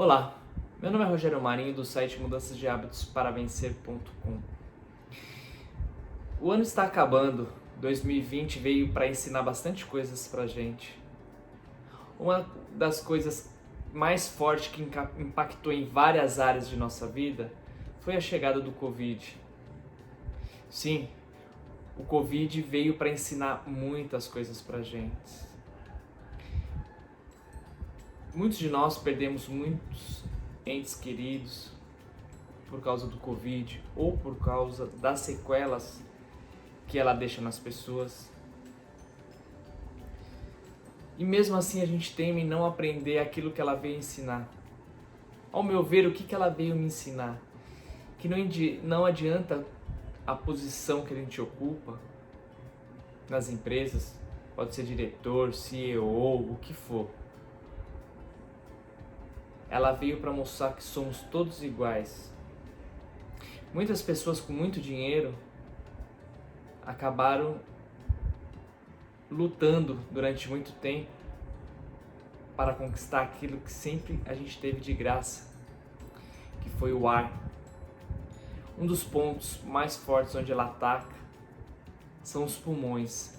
Olá, meu nome é Rogério Marinho do site Mudanças de Hábitos para Vencer.com. O ano está acabando, 2020 veio para ensinar bastante coisas pra gente. Uma das coisas mais fortes que impactou em várias áreas de nossa vida foi a chegada do Covid. Sim, o Covid veio para ensinar muitas coisas pra gente. Muitos de nós perdemos muitos entes queridos por causa do Covid ou por causa das sequelas que ela deixa nas pessoas. E mesmo assim a gente teme em não aprender aquilo que ela veio ensinar. Ao meu ver, o que ela veio me ensinar? Que não adianta a posição que a gente ocupa nas empresas, pode ser diretor, CEO, o que for. Ela veio para mostrar que somos todos iguais. Muitas pessoas com muito dinheiro acabaram lutando durante muito tempo para conquistar aquilo que sempre a gente teve de graça, que foi o ar. Um dos pontos mais fortes onde ela ataca são os pulmões.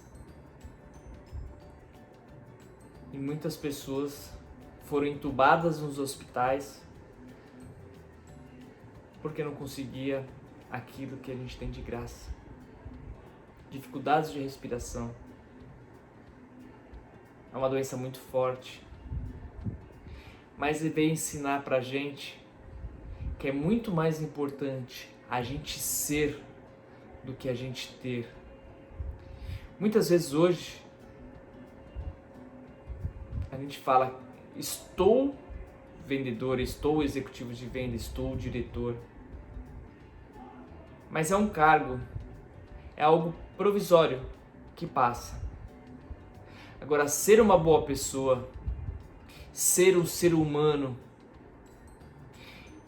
E muitas pessoas foram entubadas nos hospitais porque não conseguia aquilo que a gente tem de graça. Dificuldades de respiração. É uma doença muito forte. Mas ele veio ensinar pra gente que é muito mais importante a gente ser do que a gente ter. Muitas vezes hoje a gente fala: estou vendedor, estou executivo de venda, estou diretor. Mas é um cargo, é algo provisório que passa. Agora, ser uma boa pessoa, ser um ser humano,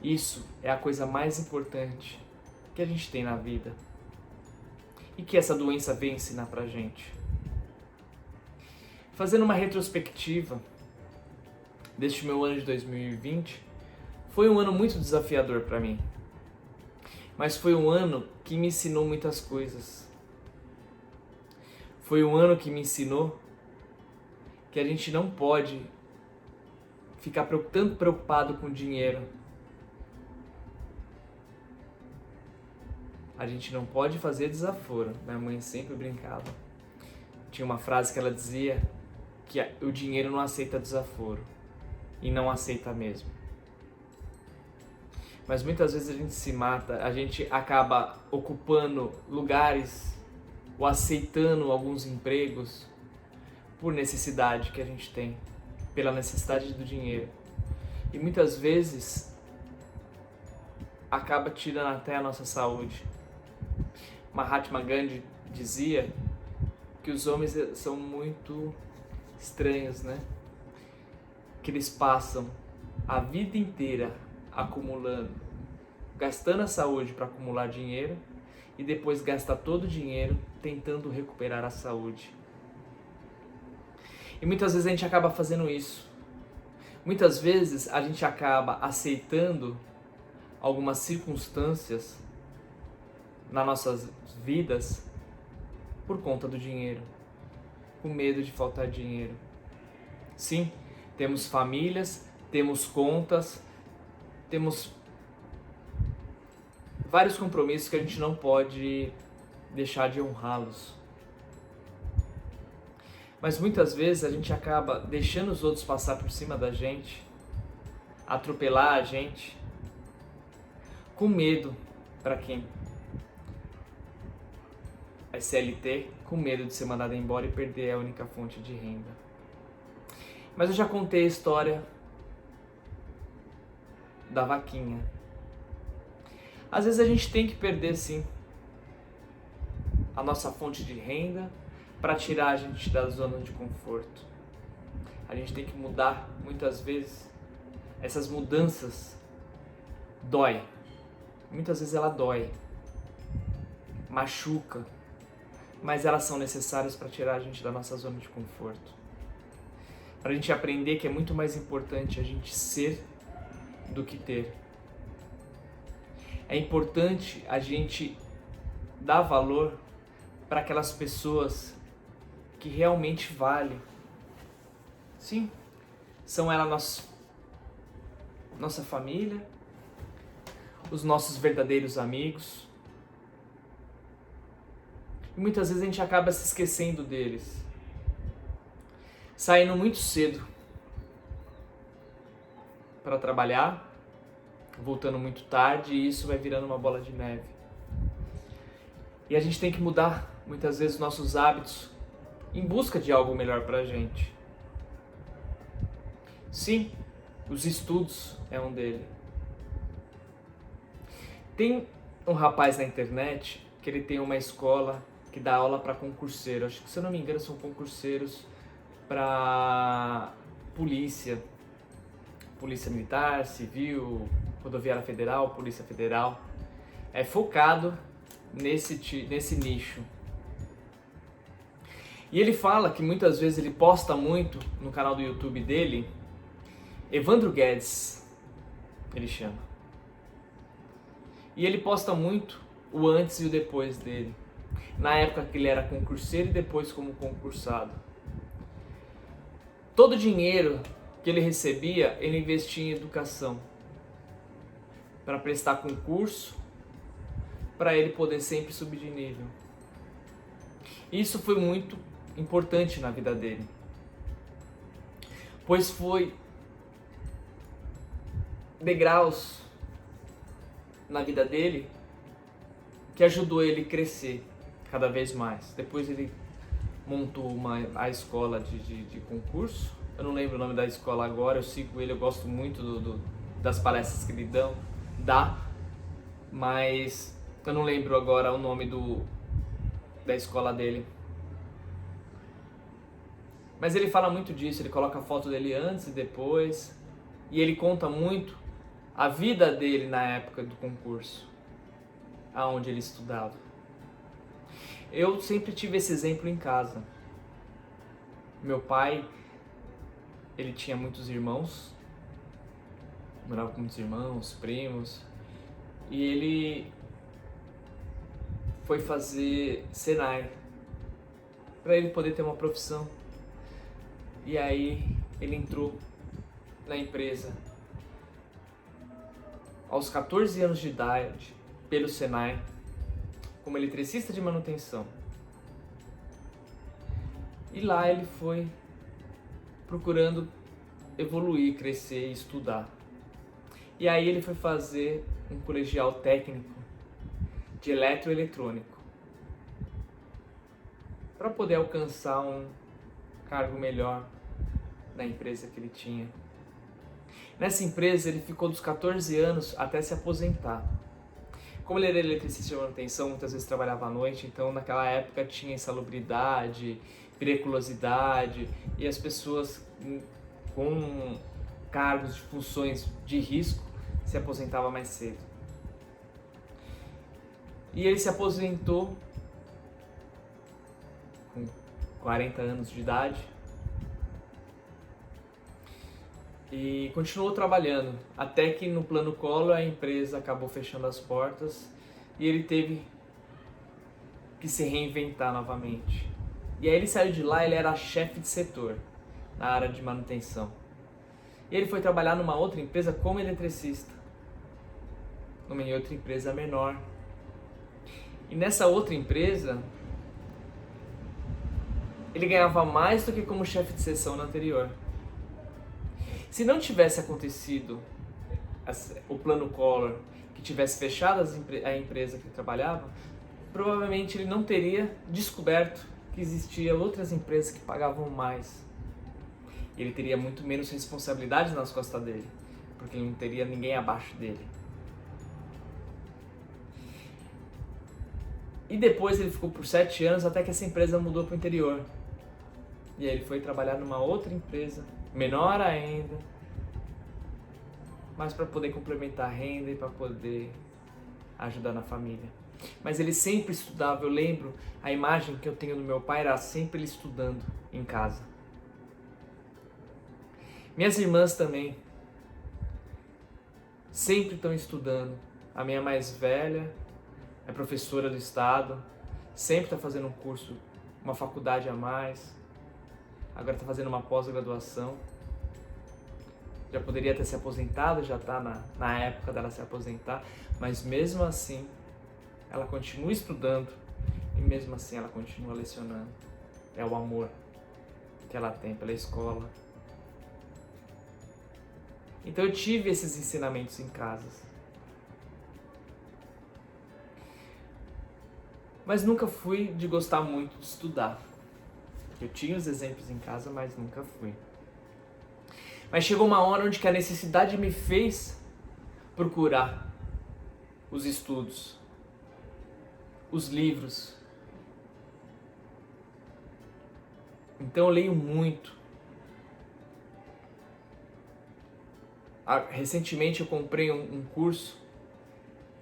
isso é a coisa mais importante que a gente tem na vida. E que essa doença vem ensinar pra gente. Fazendo uma retrospectiva deste meu ano de 2020, foi um ano muito desafiador para mim. Mas foi um ano que me ensinou muitas coisas. Foi um ano que me ensinou que a gente não pode ficar tanto preocupado com dinheiro. A gente não pode fazer desaforo. Minha mãe sempre brincava. Tinha uma frase que ela dizia que o dinheiro não aceita desaforo. E não aceita mesmo. Mas muitas vezes a gente se mata, a gente acaba ocupando lugares ou aceitando alguns empregos por necessidade que a gente tem, pela necessidade do dinheiro. E muitas vezes acaba tirando até a nossa saúde. Mahatma Gandhi dizia que os homens são muito estranhos, né? Que eles passam a vida inteira acumulando, gastando a saúde para acumular dinheiro e depois gastar todo o dinheiro tentando recuperar a saúde. E muitas vezes a gente acaba fazendo isso. Muitas vezes a gente acaba aceitando algumas circunstâncias nas nossas vidas por conta do dinheiro, com medo de faltar dinheiro. Sim, temos famílias, temos contas, temos vários compromissos que a gente não pode deixar de honrá-los. Mas muitas vezes a gente acaba deixando os outros passar por cima da gente, atropelar a gente, com medo. Para quem é CLT, com medo de ser mandado embora e perder a única fonte de renda. Mas eu já contei a história da vaquinha. Às vezes a gente tem que perder sim a nossa fonte de renda para tirar a gente da zona de conforto. A gente tem que mudar muitas vezes. Essas mudanças dói. Muitas vezes ela dói, machuca, mas elas são necessárias para tirar a gente da nossa zona de conforto. Para a gente aprender que é muito mais importante a gente ser do que ter. É importante a gente dar valor para aquelas pessoas que realmente valem. Sim, são elas nossa família, os nossos verdadeiros amigos. E muitas vezes a gente acaba se esquecendo deles, saindo muito cedo para trabalhar, voltando muito tarde, e isso vai virando uma bola de neve. E a gente tem que mudar muitas vezes nossos hábitos em busca de algo melhor pra gente. Sim, os estudos é um deles. Tem um rapaz na internet que ele tem uma escola que dá aula para concurseiro. Acho que, se eu não me engano, são concurseiros para polícia militar, civil, rodoviária federal, polícia federal. É focado nesse nicho. E ele fala que muitas vezes ele posta muito no canal do YouTube dele, Evandro Guedes, ele chama. E ele posta muito o antes e o depois dele. Na época que ele era concurseiro e depois como concursado. Todo o dinheiro que ele recebia, ele investia em educação. Para prestar concurso, para ele poder sempre subir de nível. Isso foi muito importante na vida dele. Pois foi degraus na vida dele que ajudou ele a crescer cada vez mais. Depois ele montou a escola de concurso. Eu não lembro o nome da escola agora, eu sigo ele, eu gosto muito das palestras que ele dá, mas eu não lembro agora o nome da escola dele. Mas ele fala muito disso, ele coloca a foto dele antes e depois, e ele conta muito a vida dele na época do concurso, aonde ele estudava. Eu sempre tive esse exemplo em casa. Meu pai, ele tinha muitos irmãos, morava com muitos irmãos, primos, e ele foi fazer Senai para ele poder ter uma profissão. E aí ele entrou na empresa aos 14 anos de idade, pelo Senai, como eletricista de manutenção. E lá ele foi procurando evoluir, crescer e estudar. E aí ele foi fazer um colegial técnico de eletroeletrônico para poder alcançar um cargo melhor na empresa que ele tinha. Nessa empresa ele ficou dos 14 anos até se aposentar. Como ele era eletricista de manutenção, muitas vezes trabalhava à noite, então naquela época tinha insalubridade, periculosidade, e as pessoas com cargos de funções de risco se aposentavam mais cedo. E ele se aposentou com 40 anos de idade e continuou trabalhando, até que no plano Collor a empresa acabou fechando as portas e ele teve que se reinventar novamente. E aí ele saiu de lá, ele era chefe de setor na área de manutenção. E ele foi trabalhar numa outra empresa como eletricista, numa outra empresa menor. E nessa outra empresa, ele ganhava mais do que como chefe de seção na anterior. Se não tivesse acontecido o plano Collor, que tivesse fechado a empresa que ele trabalhava, provavelmente ele não teria descoberto que existiam outras empresas que pagavam mais. E ele teria muito menos responsabilidade nas costas dele, porque ele não teria ninguém abaixo dele. E depois ele ficou por 7 anos até que essa empresa mudou para o interior. E aí ele foi trabalhar numa outra empresa, menor ainda, mas para poder complementar a renda e para poder ajudar na família. Mas ele sempre estudava, eu lembro, a imagem que eu tenho do meu pai era sempre ele estudando em casa. Minhas irmãs também. sempre estão estudando. A minha mais velha é professora do estado, sempre está fazendo um curso, uma faculdade a mais, agora está fazendo uma pós-graduação. Já poderia ter se aposentado, já está na época dela se aposentar, mas mesmo assim ela continua estudando e mesmo assim ela continua lecionando. É o amor que ela tem pela escola. Então eu tive esses ensinamentos em casa. Mas nunca fui de gostar muito de estudar. Eu tinha os exemplos em casa, mas nunca fui. Mas chegou uma hora onde que a necessidade me fez procurar os estudos, os livros. Então eu leio muito. Recentemente eu comprei um curso,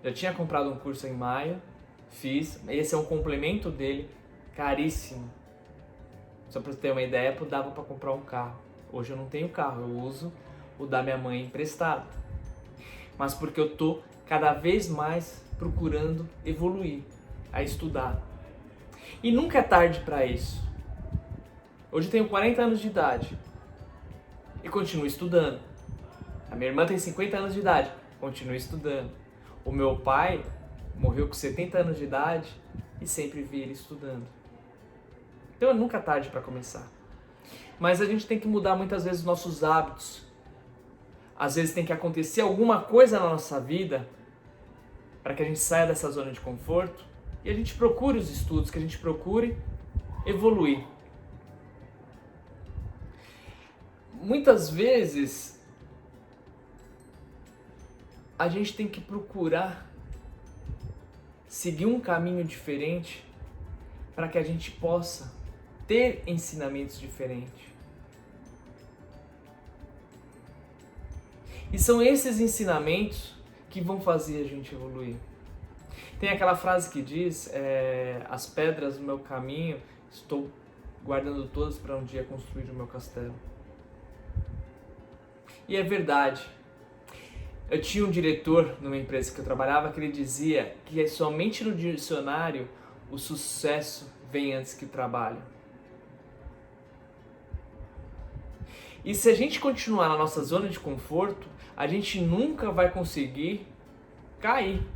já tinha comprado um curso em maio, fiz, esse é um complemento dele, caríssimo. Só para você ter uma ideia, dava para comprar um carro. Hoje eu não tenho carro, eu uso o da minha mãe emprestado. Mas porque eu tô cada vez mais procurando evoluir, a estudar. E nunca é tarde para isso. Hoje eu tenho 40 anos de idade e continuo estudando. A minha irmã tem 50 anos de idade, continua estudando. O meu pai morreu com 70 anos de idade e sempre vi ele estudando. Então é nunca tarde para começar. Mas a gente tem que mudar muitas vezes os nossos hábitos. Às vezes tem que acontecer alguma coisa na nossa vida para que a gente saia dessa zona de conforto e a gente procure os estudos, que a gente procure evoluir. Muitas vezes a gente tem que procurar seguir um caminho diferente para que a gente possa ter ensinamentos diferentes. E são esses ensinamentos que vão fazer a gente evoluir. Tem aquela frase que diz, as pedras do meu caminho, estou guardando todas para um dia construir o meu castelo. E é verdade. Eu tinha um diretor numa empresa que eu trabalhava que ele dizia que somente no dicionário o sucesso vem antes que o trabalho. E se a gente continuar na nossa zona de conforto, a gente nunca vai conseguir cair.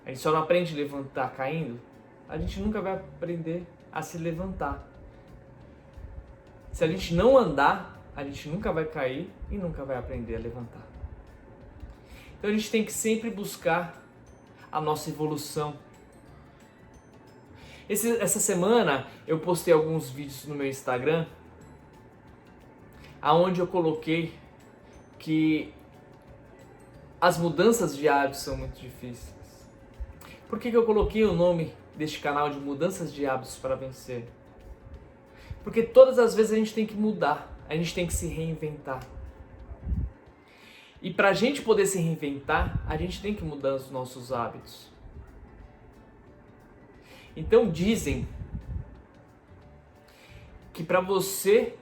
A gente só não aprende a levantar caindo, a gente nunca vai aprender a se levantar. Se a gente não andar, a gente nunca vai cair e nunca vai aprender a levantar. Então a gente tem que sempre buscar a nossa evolução. Essa semana eu postei alguns vídeos no meu Instagram, aonde eu coloquei que as mudanças de hábitos são muito difíceis. Por que eu coloquei o nome deste canal de Mudanças de Hábitos para Vencer? Porque todas as vezes a gente tem que mudar, a gente tem que se reinventar. E para a gente poder se reinventar, a gente tem que mudar os nossos hábitos. Então dizem que para você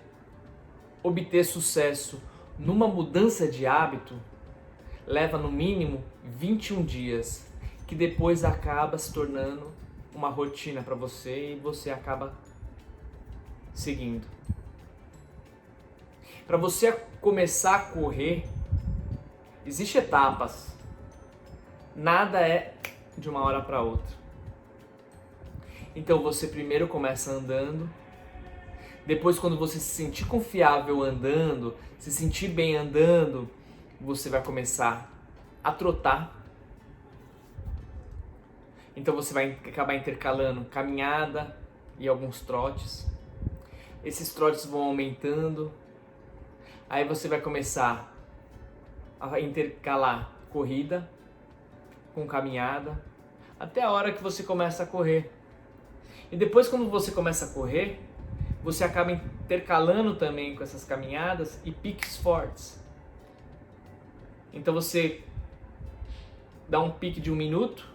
obter sucesso numa mudança de hábito, leva no mínimo 21 dias, que depois acaba se tornando uma rotina para você e você acaba seguindo. Para você começar a correr, existem etapas. Nada é de uma hora para outra. Então você primeiro começa andando, depois quando você se sentir confiável andando, se sentir bem andando, você vai começar a trotar. Então você vai acabar intercalando caminhada e alguns trotes. Esses trotes vão aumentando. Aí você vai começar a intercalar corrida com caminhada, até a hora que você começa a correr. E depois, quando você começa a correr, você acaba intercalando também com essas caminhadas e piques fortes. Então você dá um pique de 1 minuto,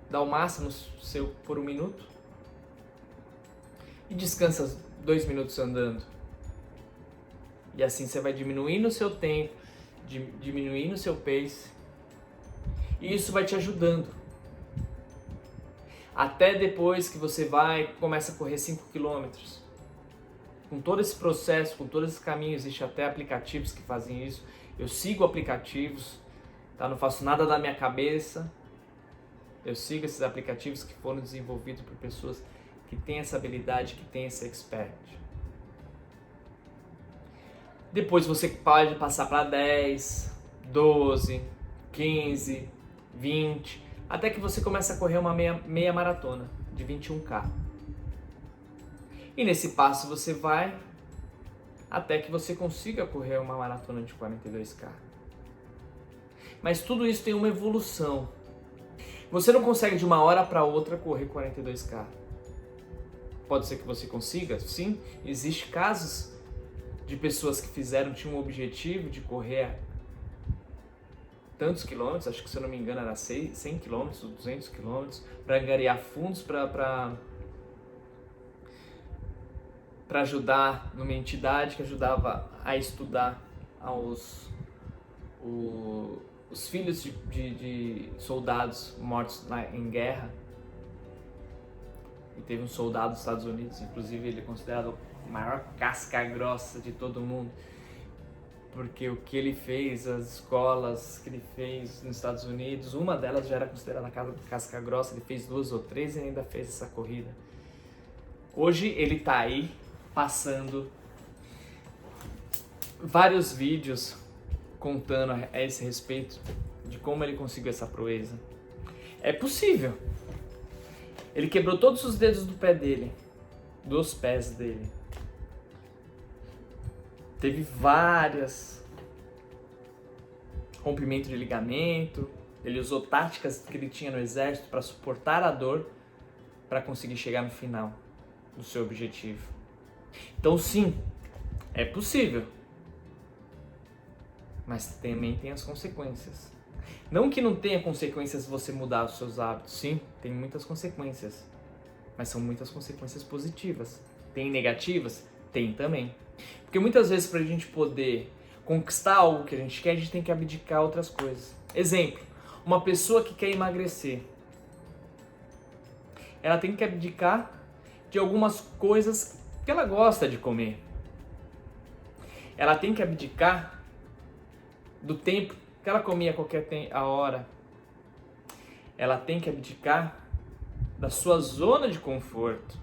dá o máximo seu por 1 minuto e descansa 2 minutos andando. E assim você vai diminuindo o seu tempo, diminuindo o seu pace E isso vai te ajudando. Até depois que você começa a correr 5 quilômetros. Com todo esse processo, com todo esse caminho, existe até aplicativos que fazem isso. Eu sigo aplicativos, tá? Não faço nada da minha cabeça. Eu sigo esses aplicativos que foram desenvolvidos por pessoas que têm essa habilidade, que têm esse expert. Depois você pode passar para 10, 12, 15, 20, até que você comece a correr uma meia maratona de 21K. E nesse passo você vai até que você consiga correr uma maratona de 42K. Mas tudo isso tem uma evolução. Você não consegue de uma hora para outra correr 42K. Pode ser que você consiga, sim. Existem casos de pessoas que tinham um objetivo de correr tantos quilômetros, acho que se eu não me engano era 100 quilômetros, 200 quilômetros, para angariar fundos para ajudar numa entidade que ajudava a estudar os filhos de soldados mortos em guerra. E teve um soldado dos Estados Unidos, inclusive ele é considerado o maior casca grossa de todo mundo, porque o que ele fez, as escolas que ele fez nos Estados Unidos, uma delas já era considerada casca grossa, ele fez 2 ou 3 e ainda fez essa corrida. Hoje ele está aí passando vários vídeos contando a esse respeito de como ele conseguiu essa proeza. É possível. Ele quebrou todos os dedos do pé dele, dos pés dele. Teve várias rompimento de ligamento. Ele usou táticas que ele tinha no exército para suportar a dor para conseguir chegar no final do seu objetivo. Então sim, é possível. Mas também tem as consequências. Não que não tenha consequências você mudar os seus hábitos. Sim, tem muitas consequências. Mas são muitas consequências positivas. Tem negativas? Tem também. Porque muitas vezes para a gente poder conquistar algo que a gente quer, a gente tem que abdicar outras coisas. Exemplo, uma pessoa que quer emagrecer. Ela tem que abdicar de algumas coisas que ela gosta de comer. Ela tem que abdicar do tempo que ela comia a qualquer hora. Ela tem que abdicar da sua zona de conforto.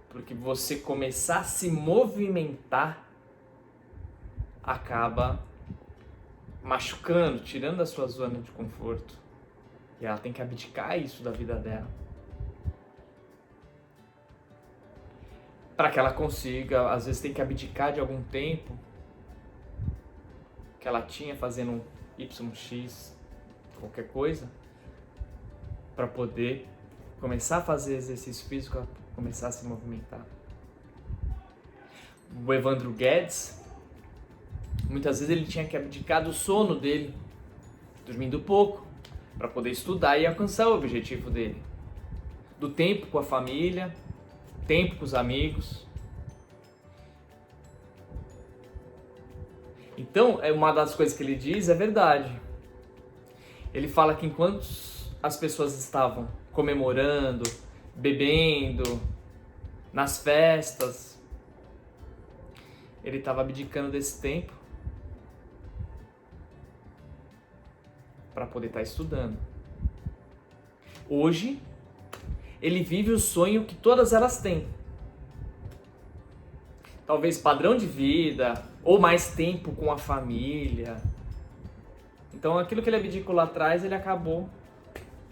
Porque você começar a se movimentar acaba machucando, tirando da sua zona de conforto. E ela tem que abdicar isso da vida dela. Para que ela consiga, às vezes tem que abdicar de algum tempo que ela tinha fazendo um YX, qualquer coisa, para poder começar a fazer exercício físico, começar a se movimentar. O Evandro Guedes, muitas vezes ele tinha que abdicar do sono dele, dormindo pouco, para poder estudar e alcançar o objetivo dele. Do tempo com a família, tempo com os amigos. Então, uma das coisas que ele diz é verdade. Ele fala que enquanto as pessoas estavam comemorando, bebendo, nas festas, ele estava abdicando desse tempo para poder estar estudando. Hoje, ele vive o sonho que todas elas têm. Talvez padrão de vida, ou mais tempo com a família. Então aquilo que ele abdicou lá atrás, ele acabou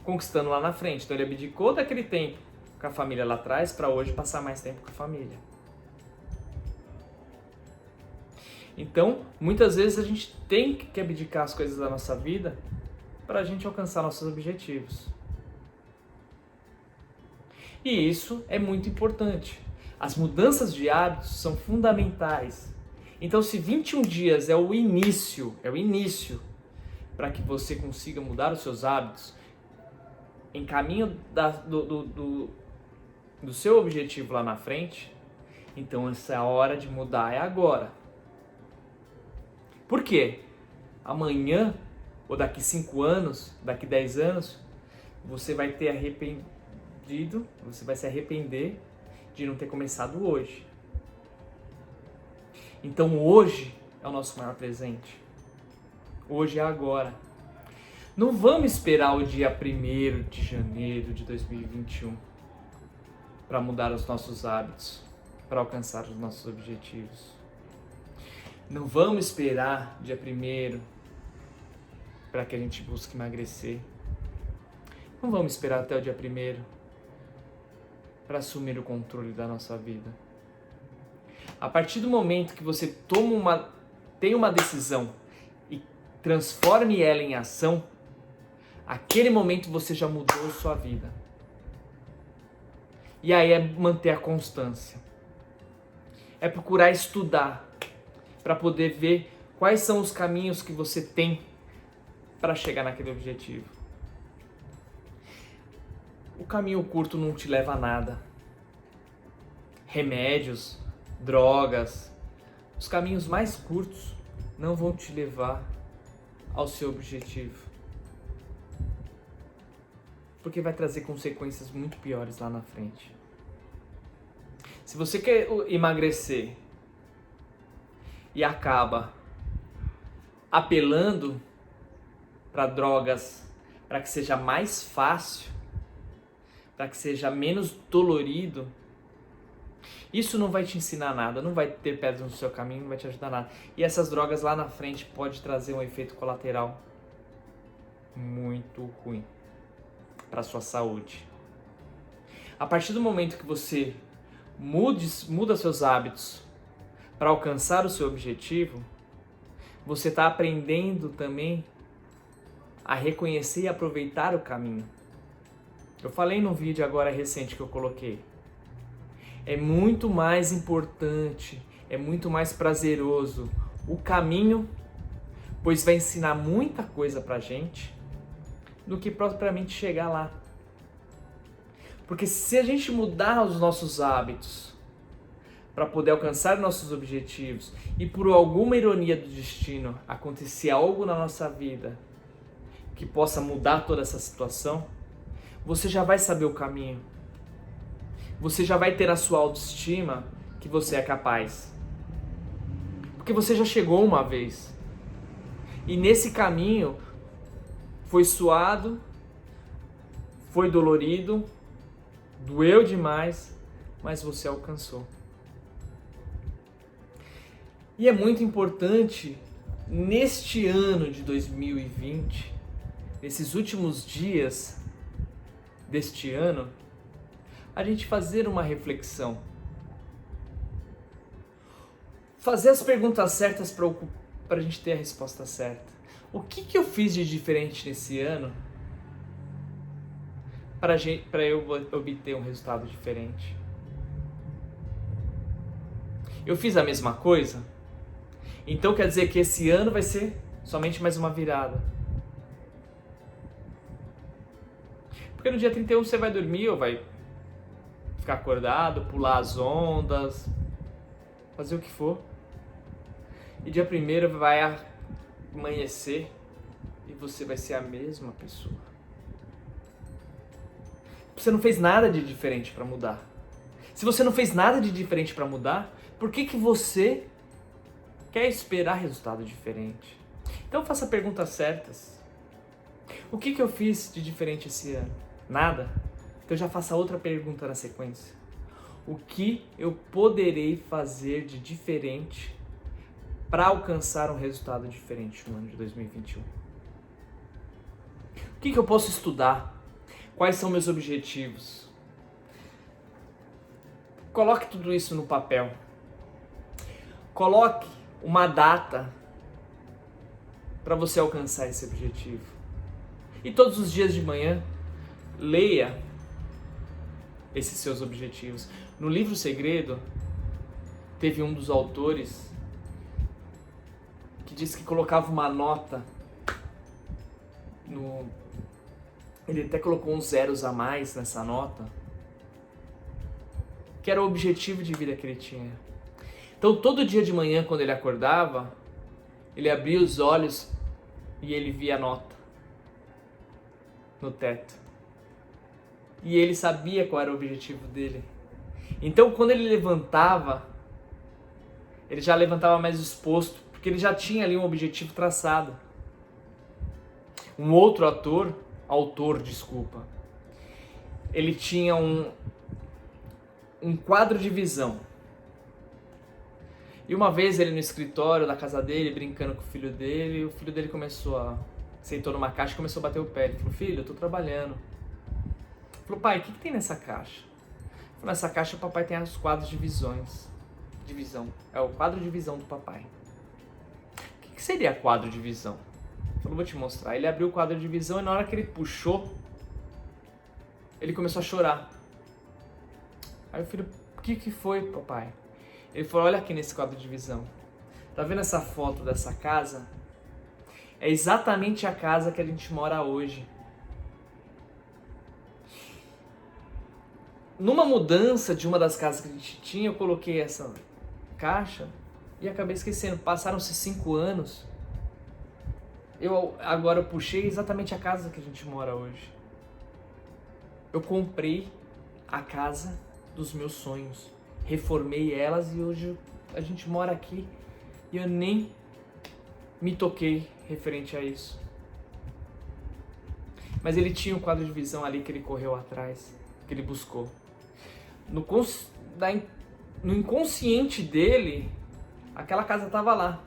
conquistando lá na frente. Então ele abdicou daquele tempo com a família lá atrás para hoje passar mais tempo com a família. Então, muitas vezes a gente tem que abdicar as coisas da nossa vida para a gente alcançar nossos objetivos. E isso é muito importante. As mudanças de hábitos são fundamentais. Então, se 21 dias é o início para que você consiga mudar os seus hábitos em caminho do seu objetivo lá na frente, então essa é a hora de mudar, é agora. Por quê? Amanhã ou daqui 5 anos, daqui 10 anos, você vai ter arrependido, você vai se arrepender de não ter começado hoje. Então hoje é o nosso maior presente. Hoje é agora. Não vamos esperar o dia 1º de janeiro de 2021 para mudar os nossos hábitos, para alcançar os nossos objetivos. Não vamos esperar dia 1º para que a gente busque emagrecer. Não vamos esperar até o dia 1º para assumir o controle da nossa vida. A partir do momento que você tem uma decisão e transforme ela em ação, aquele momento você já mudou sua vida. E aí é manter a constância. É procurar estudar para poder ver quais são os caminhos que você tem para chegar naquele objetivo. O caminho curto não te leva a nada. Remédios, drogas, os caminhos mais curtos não vão te levar ao seu objetivo. Porque vai trazer consequências muito piores lá na frente. Se você quer emagrecer e acaba apelando para drogas, para que seja mais fácil, para que seja menos dolorido, isso não vai te ensinar nada, não vai ter pedras no seu caminho, não vai te ajudar nada. E essas drogas lá na frente pode trazer um efeito colateral muito ruim para a sua saúde. A partir do momento que você muda seus hábitos para alcançar o seu objetivo, você está aprendendo também a reconhecer e aproveitar o caminho. Eu falei num vídeo agora recente que eu coloquei. É muito mais importante, é muito mais prazeroso o caminho, pois vai ensinar muita coisa pra gente, do que propriamente chegar lá. Porque se a gente mudar os nossos hábitos para poder alcançar nossos objetivos e por alguma ironia do destino acontecer algo na nossa vida que possa mudar toda essa situação, você já vai saber o caminho. Você já vai ter a sua autoestima que você é capaz. Porque você já chegou uma vez. E nesse caminho foi suado, foi dolorido, doeu demais, mas você alcançou. E é muito importante, neste ano de 2020, nesses últimos dias deste ano, a gente fazer uma reflexão. Fazer as perguntas certas para a gente ter a resposta certa. O que eu fiz de diferente nesse ano para eu obter um resultado diferente? Eu fiz a mesma coisa? Então quer dizer que esse ano vai ser somente mais uma virada. Porque no dia 31 você vai dormir ou vai ficar acordado, pular as ondas, fazer o que for. E dia 1º vai amanhecer e você vai ser a mesma pessoa. Você não fez nada de diferente para mudar. Se você não fez nada de diferente para mudar, por que você quer esperar resultado diferente? Então faça perguntas certas. O que eu fiz de diferente esse ano? Nada? Então já faça outra pergunta na sequência. O que eu poderei fazer de diferente para alcançar um resultado diferente no ano de 2021? O que eu posso estudar? Quais são meus objetivos? Coloque tudo isso no papel. Coloque uma data para você alcançar esse objetivo. E todos os dias de manhã, leia esses seus objetivos. No livro Segredo, teve um dos autores que disse que colocava uma nota Ele até colocou uns zeros a mais nessa nota, que era o objetivo de vida que ele tinha. Então todo dia de manhã, quando ele acordava, ele abria os olhos e ele via a nota no teto. E ele sabia qual era o objetivo dele. Então, quando ele levantava, ele já levantava mais disposto, porque ele já tinha ali um objetivo traçado. Um outro autor, ele tinha um quadro de visão. E uma vez ele no escritório da casa dele, brincando com o filho dele, o filho dele sentou numa caixa e começou a bater o pé. Ele falou: filho, eu tô trabalhando. Ele falou: pai, o que tem nessa caixa? Ele falou: nessa caixa o papai tem os quadros de visão. É o quadro de visão do papai. O que seria quadro de visão? Ele falou: vou te mostrar. Ele abriu o quadro de visão e na hora que ele puxou, ele começou a chorar. Aí o filho: o que foi, papai? Ele falou: olha aqui nesse quadro de visão. Tá vendo essa foto dessa casa? É exatamente a casa que a gente mora hoje. Numa mudança de uma das casas que a gente tinha, eu coloquei essa caixa e acabei esquecendo. Passaram-se 5 anos. Agora eu puxei exatamente a casa que a gente mora hoje. Eu comprei a casa dos meus sonhos. Reformei elas e hoje a gente mora aqui e eu nem me toquei referente a isso. Mas ele tinha um quadro de visão ali que ele correu atrás, que ele buscou. No inconsciente dele, aquela casa estava lá.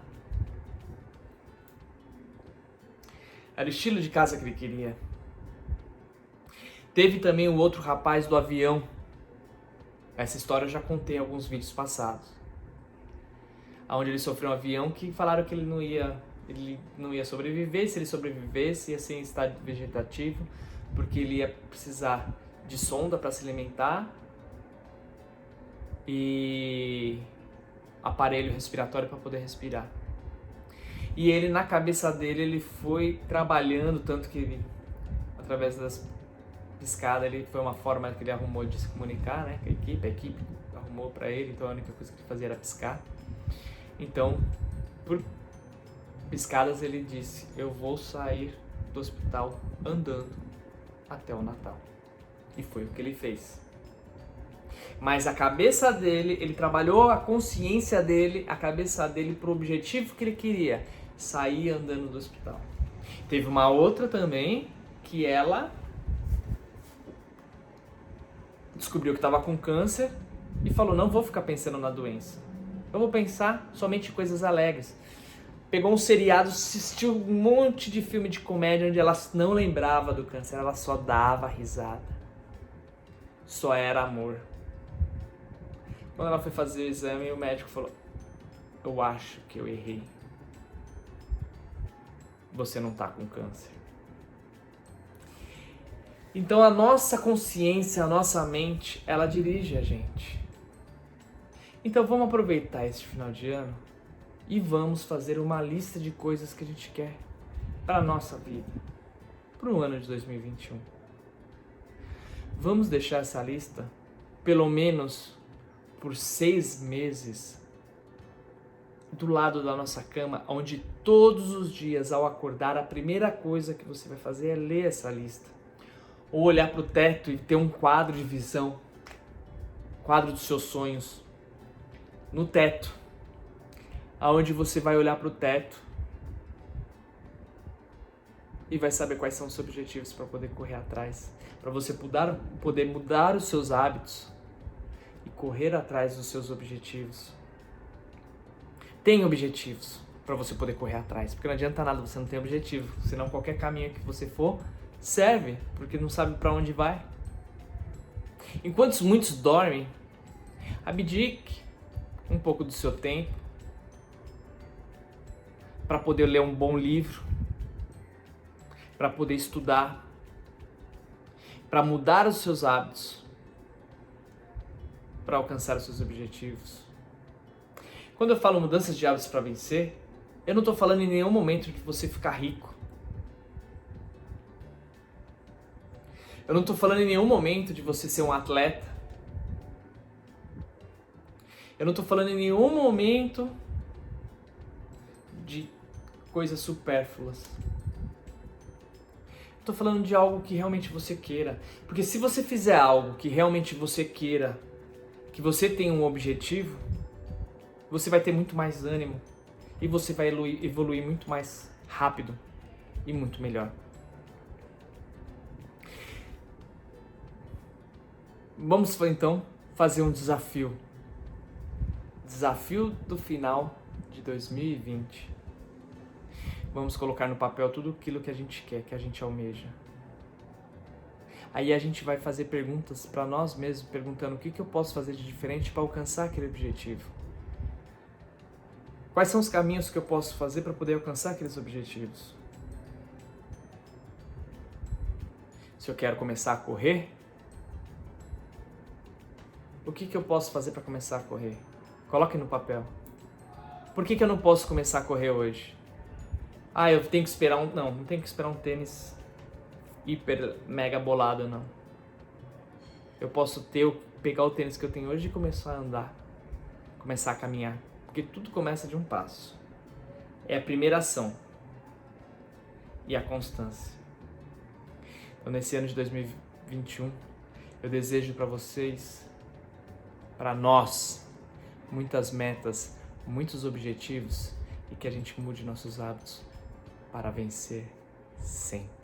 Era o estilo de casa que ele queria. Teve também o outro rapaz do avião. Essa história eu já contei em alguns vídeos passados. Onde ele sofreu um avião que falaram que ele não ia sobreviver. Se ele sobrevivesse, ia ser em estado vegetativo, porque ele ia precisar de sonda para se alimentar e aparelho respiratório para poder respirar. E ele, na cabeça dele, ele foi trabalhando, tanto que ele, através das piscadas, ele foi uma forma que ele arrumou de se comunicar, né, com a equipe arrumou para ele, então a única coisa que ele fazia era piscar. Então, por piscadas, ele disse: eu vou sair do hospital andando até o Natal. E foi o que ele fez. Mas a cabeça dele, ele trabalhou a consciência dele, a cabeça dele para o objetivo que ele queria: sair andando do hospital. Teve uma outra também, que ela descobriu que estava com câncer e falou: não vou ficar pensando na doença, eu vou pensar somente em coisas alegres. Pegou um seriado, assistiu um monte de filme de comédia onde ela não lembrava do câncer, ela só dava risada, só era amor. Quando ela foi fazer o exame, o médico falou: eu acho que eu errei, você não está com câncer. Então a nossa consciência, a nossa mente, ela dirige a gente. Então vamos aproveitar esse final de ano e vamos fazer uma lista de coisas que a gente quer para a nossa vida, para o ano de 2021. Vamos deixar essa lista pelo menos por 6 meses do lado da nossa cama, onde todos os dias ao acordar a primeira coisa que você vai fazer é ler essa lista. Ou olhar para o teto e ter um quadro de visão, quadro dos seus sonhos, no teto, aonde você vai olhar para o teto e vai saber quais são os seus objetivos para poder correr atrás, para você poder mudar os seus hábitos e correr atrás dos seus objetivos. Tem objetivos para você poder correr atrás, porque não adianta nada você não ter objetivo, senão qualquer caminho que você for serve, porque não sabe para onde vai. Enquanto muitos dormem, abdique um pouco do seu tempo para poder ler um bom livro, para poder estudar, para mudar os seus hábitos, para alcançar os seus objetivos. Quando eu falo mudanças de hábitos para vencer, eu não estou falando em nenhum momento de você ficar rico. Eu não estou falando em nenhum momento de você ser um atleta. Eu não estou falando em nenhum momento de coisas supérfluas. Estou falando de algo que realmente você queira. Porque se você fizer algo que realmente você queira, que você tem um objetivo, você vai ter muito mais ânimo e você vai evoluir muito mais rápido e muito melhor. Vamos então fazer um desafio. Desafio do final de 2020. Vamos colocar no papel tudo aquilo que a gente quer, que a gente almeja. Aí a gente vai fazer perguntas para nós mesmos, perguntando o que eu posso fazer de diferente para alcançar aquele objetivo. Quais são os caminhos que eu posso fazer para poder alcançar aqueles objetivos? Se eu quero começar a correr, o que eu posso fazer para começar a correr? Coloque no papel. Por que eu não posso começar a correr hoje? Eu tenho que esperar não tenho que esperar um tênis hiper mega bolado, não. Eu posso pegar o tênis que eu tenho hoje e começar a andar, começar a caminhar, porque tudo começa de um passo. É a primeira ação e a constância. Então, nesse ano de 2021, eu desejo para vocês, para nós, muitas metas, muitos objetivos e que a gente mude nossos hábitos para vencer sempre.